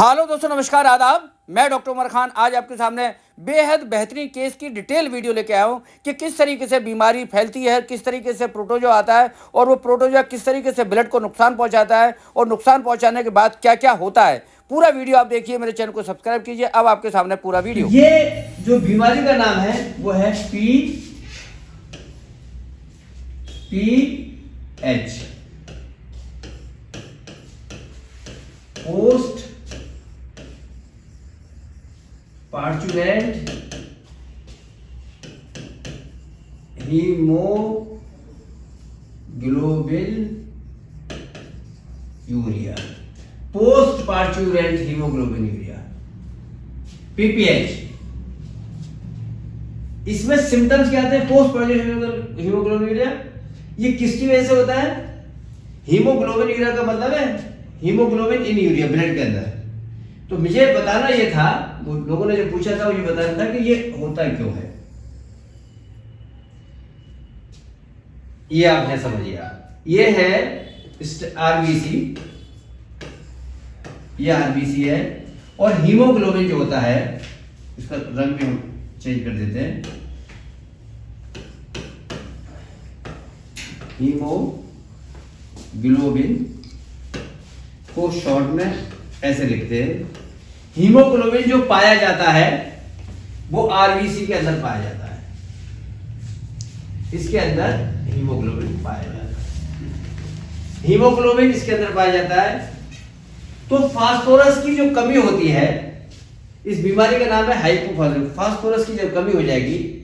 Hello दोस्तों, नमस्कार, आदाब। मैं डॉक्टर उमर खान आज आपके सामने बेहद बेहतरीन केस की डिटेल वीडियो लेके आया हूँ कि किस तरीके से बीमारी फैलती है, किस तरीके से प्रोटोजोआ आता है और वो प्रोटोजोआ किस तरीके से ब्लड को नुकसान पहुंचाता है और नुकसान पहुंचाने के बाद क्या क्या होता है। पूरा वीडियो आप देखिए, मेरे चैनल को सब्सक्राइब कीजिए। अब आपके सामने पूरा वीडियो। ये जो बीमारी का नाम है वो है PH, post parturient haemoglobin urea, post parturient haemoglobin urea, PPH। इसमें सिम्टम्स क्या आते हैं? Post parturient haemoglobin urea. ये किसकी वजह से होता है? हीमोग्लोबिन यूरिया का मतलब है हीमोग्लोबिन इन यूरिया, ब्लड के अंदर। तो मुझे बताना ये था, वो लोगों ने जो पूछा था वो ये बताना था कि ये होता क्यों है। ये आप है, समझिए आप, ये है आरबीसी, ये आरबीसी है। और हीमोग्लोबिन जो होता है, इसका रंग भी हम चेंज कर देते हैं। हीमोग्लोबिन को शॉर्ट में ऐसे लिखते हैं। हीमोग्लोबिन जो पाया जाता है वो आरबीसी के अंदर पाया जाता है। इसके अंदर हीमोग्लोबिन पाया जाता है, हीमोग्लोबिन इसके अंदर पाया जाता है। तो फास्फोरस की जो कमी होती है, इस बीमारी का नाम है हाइपोफास्फोरेस। फास्फोरस की जब कमी हो जाएगी,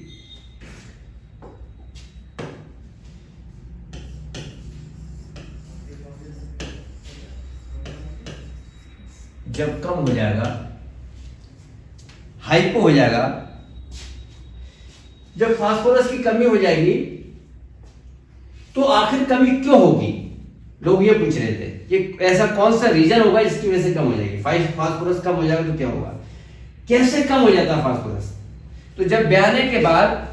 जब कम हो जाएगा, हाइपो हो जाएगा, जब फास्फोरस की कमी हो जाएगी, तो आखिर कमी क्यों होगी? लोग ये पूछ रहे थे, ये ऐसा कौन सा रीजन होगा जिसकी वजह से कम हो जाएगी? फास्फोरस कम हो जाएगा तो क्या होगा? कैसे कम हो जाता है फास्फोरस? तो जब ब्याने के बाद,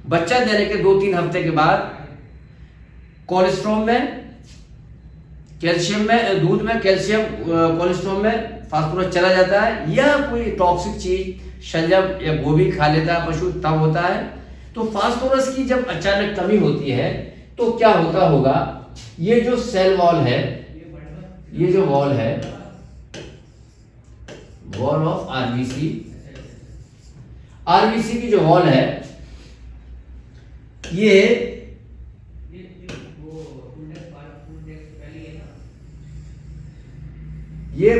बच्चा देने के 2-3 हफ्ते के बाद, कोलेस्ट्रॉल में, कैल्शियम में, दूध में कैल्शियम, कोलेस्ट्रॉल में फास्फोरस चला जाता है, या कोई टॉक्सिक चीज शलजम या गोभी खा लेता है पशु, तब होता है। तो फास्फोरस की जब अचानक कमी होती है तो क्या होता होगा? ये जो सेल वॉल है, ये जो वॉल है, वॉल ऑफ आरबीसी, आरबीसी की जो वॉल है, ये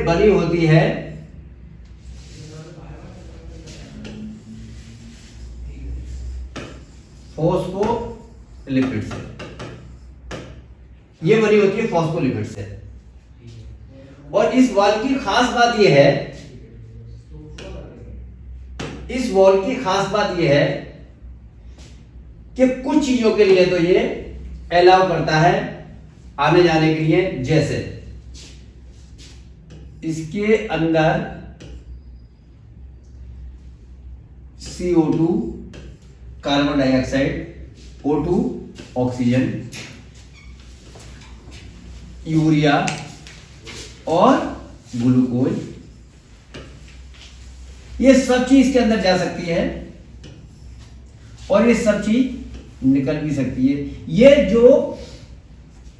बनी होती है फॉस्फोलिपिड से। ये बनी होती है फॉस्फोलिपिड से। और इस वॉल की खास बात यह है, इस वॉल की खास बात यह है कि कुछ चीजों के लिए तो ये अलाउ करता है आने जाने के लिए, जैसे इसके अंदर CO2 carbon dioxide, O2 oxygen, urea और ग्लूकोज, ये सब चीज इसके अंदर जा सकती है और ये सब चीज निकल भी सकती है। ये जो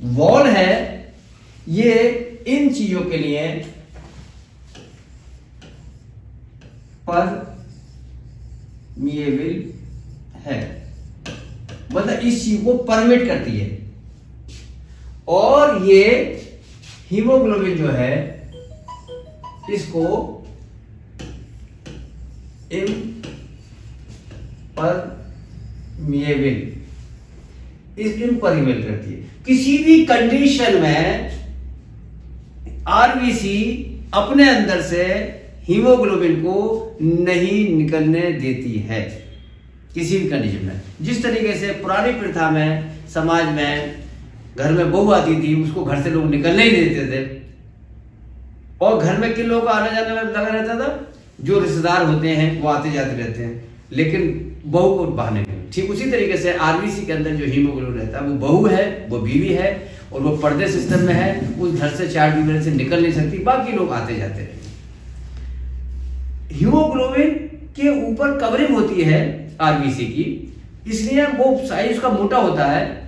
वॉल है, ये इन चीजों के लिए परमिएबल है, मतलब इस चीज को परमिट करती है। और ये हीमोग्लोबिन जो है, इसको इम्परमिएबल करती है। किसी भी कंडीशन में आरबीसी अपने अंदर से हीमोग्लोबिन को नहीं निकलने देती है, किसी भी कंडीशन में। जिस तरीके से पुरानी प्रथा में, समाज में, घर में बहू आती थी, उसको घर से लोग निकलने ही नहीं देते थे। और घर में किन लोगों का आने जाने में लगा रहता था? जो रिश्तेदार होते हैं वो आते जाते रहते हैं, लेकिन बहू को बहाने नहीं। ठीक उसी तरीके से आरबीसी के अंदर जो हीमोग्लोबिन रहता है, वो बहू है, वो बीवी है, और वो पर्दे सिस्टम में है, उस घर से चार्ट की वजह से निकल नहीं सकती, बाकी लोग आते जाते रहेंगे। हीमोग्लोबिन के ऊपर कवरिंग होती है आरबीसी की, इसलिए वो साइज उसका मोटा होता है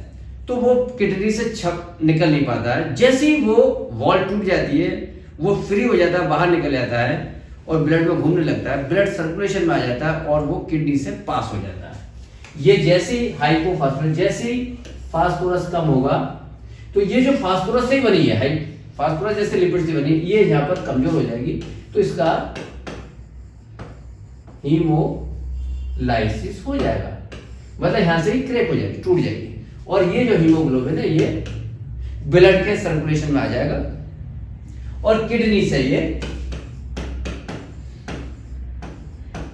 तो वो किडनी से छप निकल नहीं पाता है। जैसे ही वो वॉल टूट जाती है, वो फ्री हो जाता है, बाहर निकल जाता है और ब्लड में घूमने लगता है, ब्लड सर्कुलेशन में आ जाता है और वो किडनी से पास हो जाता है। ये जैसे हाइपोफास्फोरस, जैसे फास्फोरस कम होगा तो ये जो फास्फोरस से ही बनी है, फास्फोरस जैसे लिपिड से बनी, ये यहाँ पर कमजोर हो जाएगी, तो इसका हीमोलाइसिस हो जाएगा, मतलब यहां से ही क्रैक हो जाएगी, टूट जाएगी, और ये जो हीमोग्लोबिन है ये ब्लड के सर्कुलेशन में आ जाएगा और किडनी से ये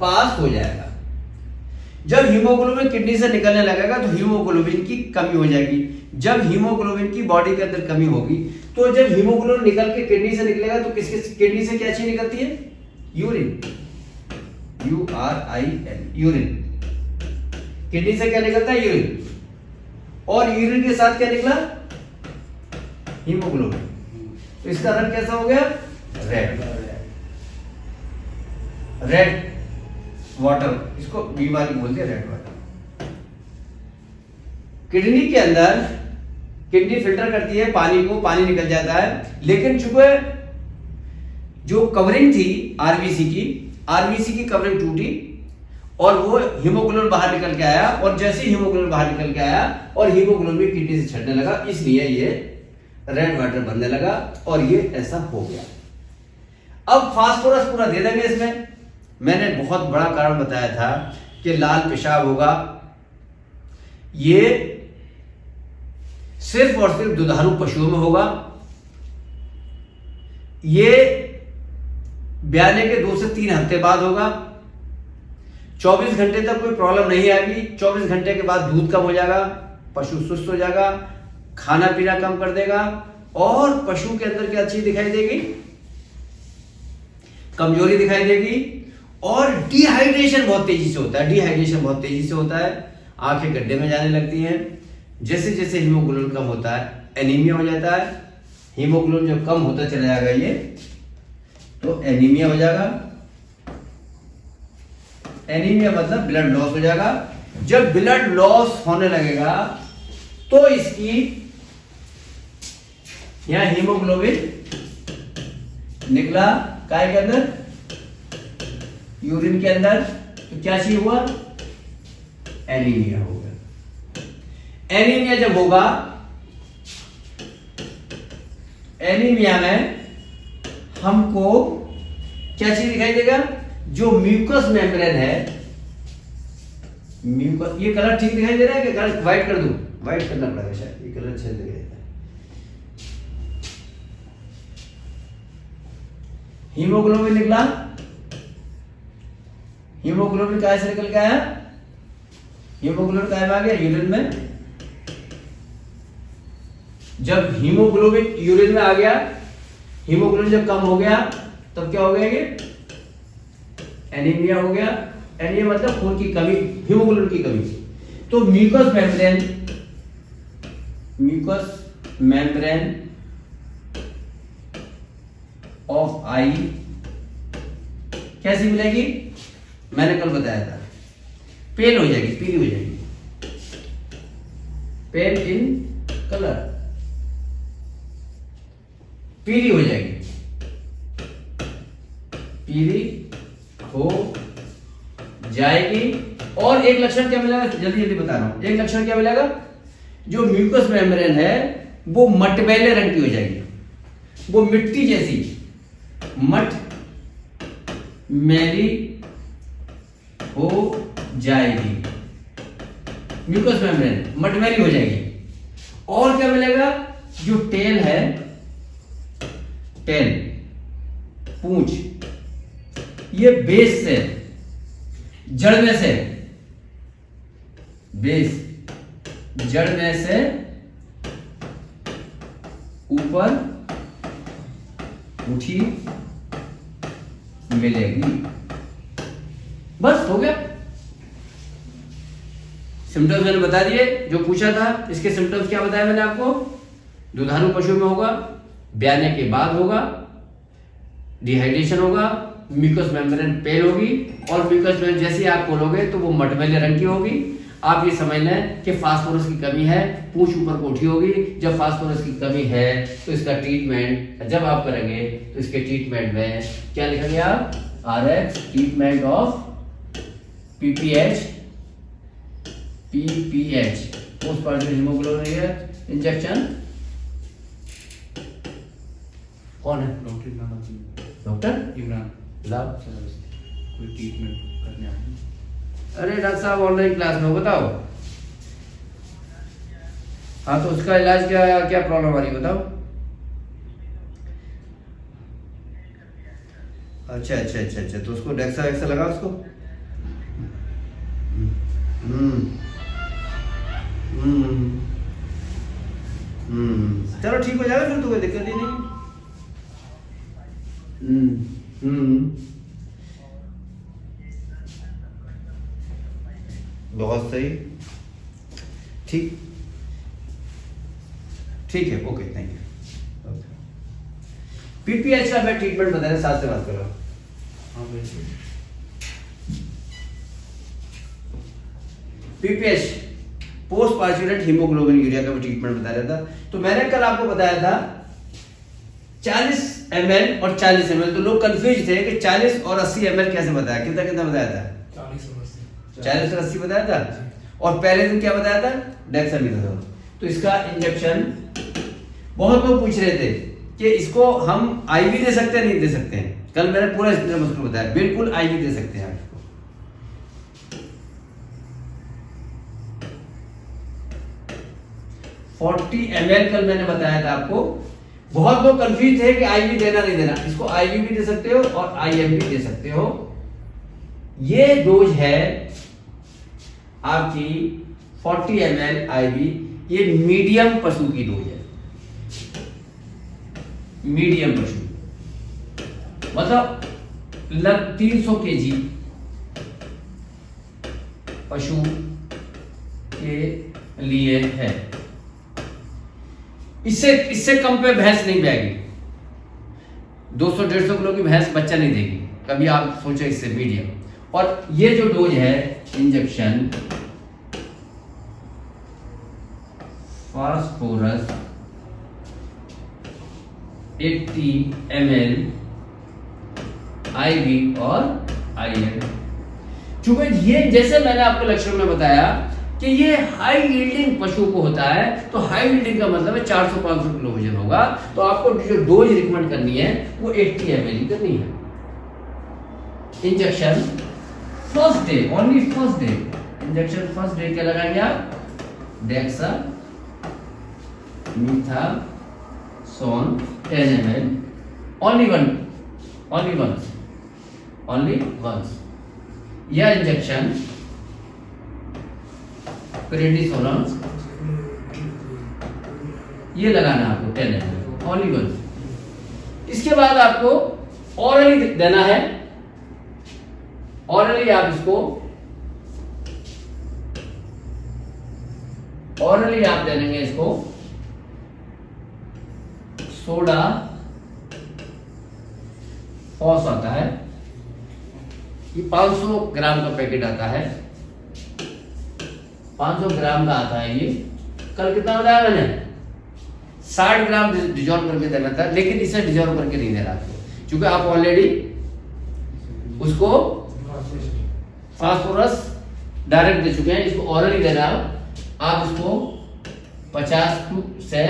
पास हो जाएगा। जब हीमोग्लोबिन किडनी से निकलने लगेगा तो हीमोग्लोबिन की कमी हो जाएगी। जब हीमोग्लोबिन की बॉडी के अंदर कमी होगी तो जब हीमोग्लोबिन निकल के किडनी से निकलेगा तो किसके किडनी से क्या चीज निकलती है? Urine, URIN, urine. किडनी से क्या निकलता है? यूरिन। और यूरिन के साथ क्या निकला? हीमोग्लोबिन। तो इसका रंग कैसा हो गया? रेड, रेड वाटर, इसको बीमारी बोलते हैं, रेड वाटर। किडनी के अंदर किडनी फिल्टर करती है पानी को, पानी निकल जाता है, लेकिन चूंकि जो कवरिंग थी आरबीसी की कवरिंग टूटी और वो हीमोग्लोबिन बाहर निकल के आया, और जैसे ही हीमोग्लोबिन बाहर निकल के आया और हीमोग्लोबिन किडनी से छटने लगा, इसलिए ये रेड वाटर बनने लगा और ये ऐसा हो गया। अब फास्फोरस पूरा दे देंगे इसमें। मैंने बहुत बड़ा कारण बताया था कि लाल पेशाब होगा, ये सिर्फ और सिर्फ दुधारू पशुओं में होगा। ये ब्याने के 2 से 3 हफ्ते बाद होगा। 24 घंटे तक कोई प्रॉब्लम नहीं आएगी। 24 घंटे के बाद दूध कम हो जाएगा, पशु सुस्त हो जाएगा, खाना पीना कम कर देगा, और पशु के अंदर क्या चीज दिखाई देगी? कमजोरी दिखाई देगी, और डिहाइड्रेशन बहुत तेजी से होता है। डिहाइड्रेशन बहुत तेजी से होता है, आंखें गड्ढे में जाने लगती हैं। जैसे जैसे हीमोग्लोबिन कम होता है एनीमिया हो जाता है। हीमोग्लोबिन जब कम होता चला जाएगा ये, तो एनीमिया हो जाएगा। एनीमिया मतलब ब्लड लॉस हो जाएगा। जब ब्लड लॉस होने लगेगा तो इसकी यहां हीमोग्लोबिन निकला काय के अंदर, यूरिन के अंदर, तो क्या चीज हुआ? एनीमिया हो गया। एनीमिया जब होगा, एनीमिया में हमको क्या चीज दिखाई देगा? जो म्यूकस मेम्ब्रेन है, म्यूकस, ये कलर ठीक दिखाई दे रहा है कि कलर व्हाइट कर दूं? व्हाइट करना पड़ेगा शायद, ये कलर अच्छा दिखाई देता है। हीमोग्लोबिन निकला, हीमोग्लोबिन कहां से निकल के आया? हीमोग्लोबिन कहां आ गया? यूरिन में। जब हीमोग्लोबिन यूरिन में आ गया, हीमोग्लोबिन जब कम हो गया तब क्या हो गया? ये एनीमिया हो गया। एनीमिया मतलब खून की कमी, हीमोग्लोबिन की कमी। तो म्यूकस मेम्ब्रेन ऑफ आई कैसी मिलेगी? मैंने कल बताया था, पेल हो जाएगी, पीली हो जाएगी, पेल इन कलर, पीली हो जाएगी, पीली हो जाएगी। और एक लक्षण क्या मिलेगा? जल्दी जल्दी बता रहा हूं। एक लक्षण क्या मिलेगा? जो म्यूकस मेम्ब्रेन है वो मटमैले रंग की हो जाएगी, वो मिट्टी जैसी, मटमैली हो जाएगी। म्यूकस मेम्ब्रेन मटमैली हो जाएगी। और क्या मिलेगा? जो टेल है, टेल, पूंछ, ये बेस से, जड़ में से, बेस जड़ में से ऊपर उठी मिलेगी। बस हो गया। सिम्टम्स मैंने बता दिए जो पूछा था। इसके सिम्टम्स क्या बताया मैंने आपको? दुधारू पशु में होगा, ब्याने के बाद होगा, डिहाइड्रेशन होगा, म्यूकस मेम्ब्रेन पेल होगी, और म्यूकस मेम्ब्रेन जैसे ही आप खोलोगे तो वो मटमैले रंग की होगी। आप ये समझ लें कि फास्फोरस की कमी है, पूंछ ऊपर को उठी होगी। जब फास्फोरस की कमी है तो इसका ट्रीटमेंट जब आप करेंगे तो इसके ट्रीटमेंट में क्या लिखेंगे आप? RX treatment of PPH post partner haemoglobin injection. कौन है डॉक्टर इमरान? लाभ? कोई ट्रीटमेंट करने आए? अरे डॉक्टर साहब ऑनलाइन क्लास में, बताओ। हाँ तो उसका इलाज क्या क्या प्रॉब्लम आ रही है बताओ। अच्छा अच्छा अच्छा अच्छा, तो उसको डेक्सा वेक्सा लगा उसको। चलो ठीक हो जाएगा फिर, तो कोई दिक्कत ही नहीं। बहुत सही, ठीक ठीक है, ओके, थैंक यू। PPH का मैं ट्रीटमेंट बता रहे, साथ से बात कर रहा हूँ। हाँ भाई। PPH post parturient haemoglobin urea का ट्रीटमेंट बता रहा था। तो मैंने कल आपको बताया था 40 ml और 40 ml, तो लोग कंफ्यूज थे कि 40 और 80 ml कैसे बताया, कितना कितना बताया था? 40 और 80 बताया था। और पहले दिन क्या बताया था? डेक्सामेथासोन। तो इसका इंजेक्शन बहुत लोग पूछ रहे थे कि इसको हम IV दे सकते हैं, नहीं दे सकते हैं। कल मैंने पूरा इसको बताया, बिल्कुल IV दे सकते हैं आप इसको। 40 ml कल मैंने बताया था आपको। बहुत लोग कंफ्यूज थे कि IV देना नहीं देना। इसको IV भी दे सकते हो और IM भी दे सकते हो। ये डोज है आपकी 40 ml IV। ये मीडियम पशु की डोज है, मीडियम पशु मतलब लग 300 kg पशु के लिए है। इससे कम पे भैंस नहीं बैगी। 200-150 किलो की भैंस बच्चा नहीं देगी कभी, आप सोचो। इससे मीडियम। और ये जो डोज है इंजेक्शन फास्फोरस 80 ml IV और IM। चूंकि ये जैसे मैंने आपको लेक्चर में बताया कि ये हाई यील्डिंग पशु को होता है, तो हाई यील्डिंग का मतलब है 400-500 किलो वजन होगा। तो आपको जो डोज रिकमेंड करनी है वो 80 ml ही करनी है। Injection first day, only first day. Injection first day क्या लगाएंगे आप? Dexamethasone 10 ml, only once. यह इंजेक्शन प्रेडिसोलोन ये लगाना है आपको 10 ml, ओनली वंस। इसके बाद आपको ऑरली देना है। ऑरली आप इसको दे देंगे इसको सोडा फॉस आता है, ये 500 ग्राम का पैकेट आता है। 500 ग्राम का आता है ये। कल कितना बताया मैंने? 60 ग्राम डिजॉल्व करके देना था, लेकिन इसे डिजॉल्व करके नहीं देना था क्योंकि आप ऑलरेडी उसको फास्फोरस डायरेक्ट दे चुके हैं। इसको ऑरली देना। आप इसको 50 से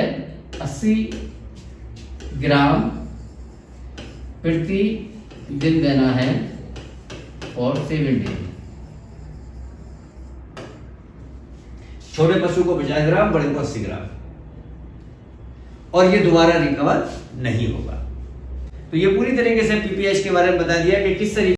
80 ग्राम प्रति दिन देना है और 7 डे। छोटे पशु को 50 ग्राम, बड़े को 80 ग्राम। और ये दोबारा रिकवर नहीं होगा। तो ये पूरी तरीके से PPH के बारे में बता दिया कि किस तरीके